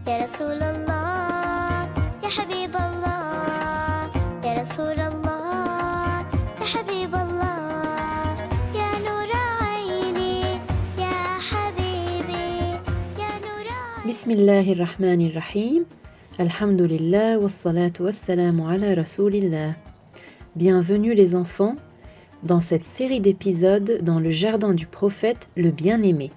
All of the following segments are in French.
يا رسول الله يا حبيب الله يا رسول الله يا حبيب الله يا نور عيني يا حبيبي يا نور عيني بسم الله الرحمن الرحيم. Alhamdulillah wassalatu wassalamu ala rasulillah. Bienvenue les enfants dans cette série d'épisodes dans le jardin du prophète, le bien-aimé.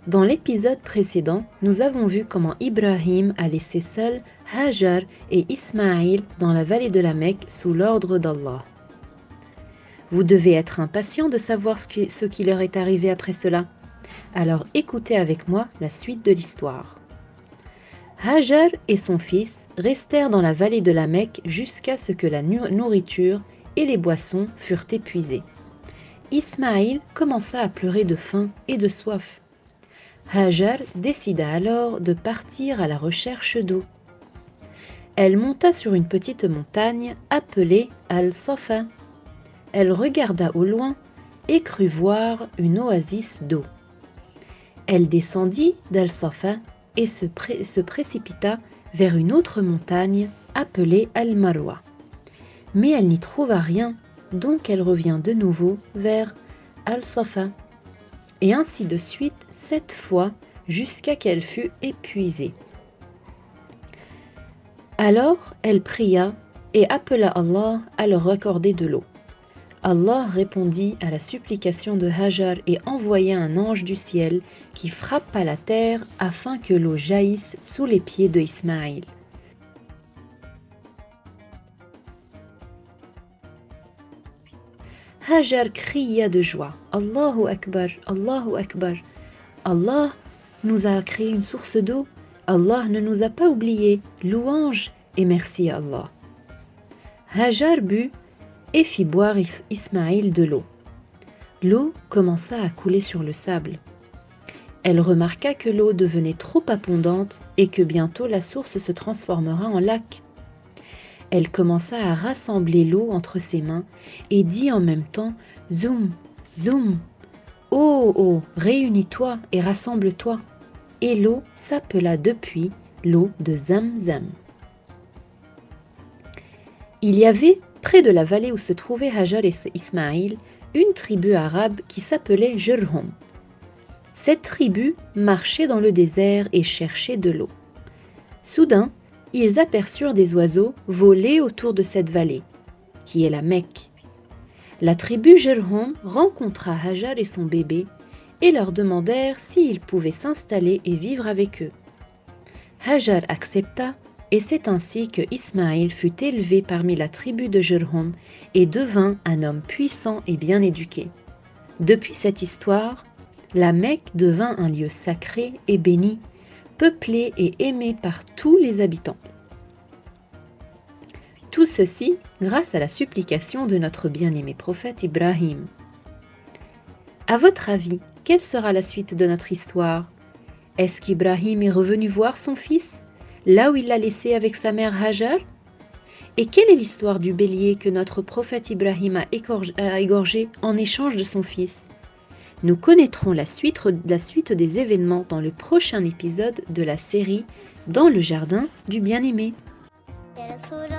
Dans l'épisode précédent, nous avons vu comment Ibrahim a laissé seuls Hajar et Ismaïl dans la vallée de la Mecque sous l'ordre d'Allah. Vous devez être impatient de savoir ce qui leur est arrivé après cela. Alors écoutez avec moi la suite de l'histoire. Hajar et son fils restèrent dans la vallée de la Mecque jusqu'à ce que la nourriture et les boissons furent épuisées. Ismaïl commença à pleurer de faim et de soif. Hajar décida alors de partir à la recherche d'eau. Elle monta sur une petite montagne appelée Al-Safa. Elle regarda au loin et crut voir une oasis d'eau. Elle descendit d'Al-Safa et se précipita vers une autre montagne appelée Al-Marwa. Mais elle n'y trouva rien, donc elle revint de nouveau vers Al-Safa. Et ainsi de suite 7 fois jusqu'à qu'elle fût épuisée. Alors elle pria et appela Allah à leur accorder de l'eau. Allah répondit à la supplication de Hajar et envoya un ange du ciel qui frappa la terre afin que l'eau jaillisse sous les pieds de Ismaïl. Hajar cria de joie. Allahu Akbar, Allahu Akbar. Allah nous a créé une source d'eau. Allah ne nous a pas oubliés. Louange et merci à Allah. Hajar but et fit boire Ismaïl de l'eau. L'eau commença à couler sur le sable. Elle remarqua que l'eau devenait trop abondante et que bientôt la source se transformera en lac. Elle commença à rassembler l'eau entre ses mains et dit en même temps « Zoum, zoum, oh, oh, réunis-toi et rassemble-toi » et l'eau s'appela depuis l'eau de Zamzam. Il y avait, près de la vallée où se trouvaient Hajar et Ismaïl, une tribu arabe qui s'appelait Jurhum. Cette tribu marchait dans le désert et cherchait de l'eau. Soudain, ils aperçurent des oiseaux voler autour de cette vallée, qui est la Mecque. La tribu Jurhum rencontra Hajar et son bébé et leur demandèrent s'ils pouvaient s'installer et vivre avec eux. Hajar accepta et c'est ainsi que Ismaïl fut élevé parmi la tribu de Jurhum et devint un homme puissant et bien éduqué. Depuis cette histoire, la Mecque devint un lieu sacré et béni, peuplé et aimé par tous les habitants. Tout ceci grâce à la supplication de notre bien-aimé prophète Ibrahim. À votre avis, quelle sera la suite de notre histoire? Est-ce qu'Ibrahim est revenu voir son fils, là où il l'a laissé avec sa mère Hajar? Et quelle est l'histoire du bélier que notre prophète Ibrahim a égorgé en échange de son fils? Nous connaîtrons la suite des événements dans le prochain épisode de la série Dans le jardin du bien-aimé. يا رسول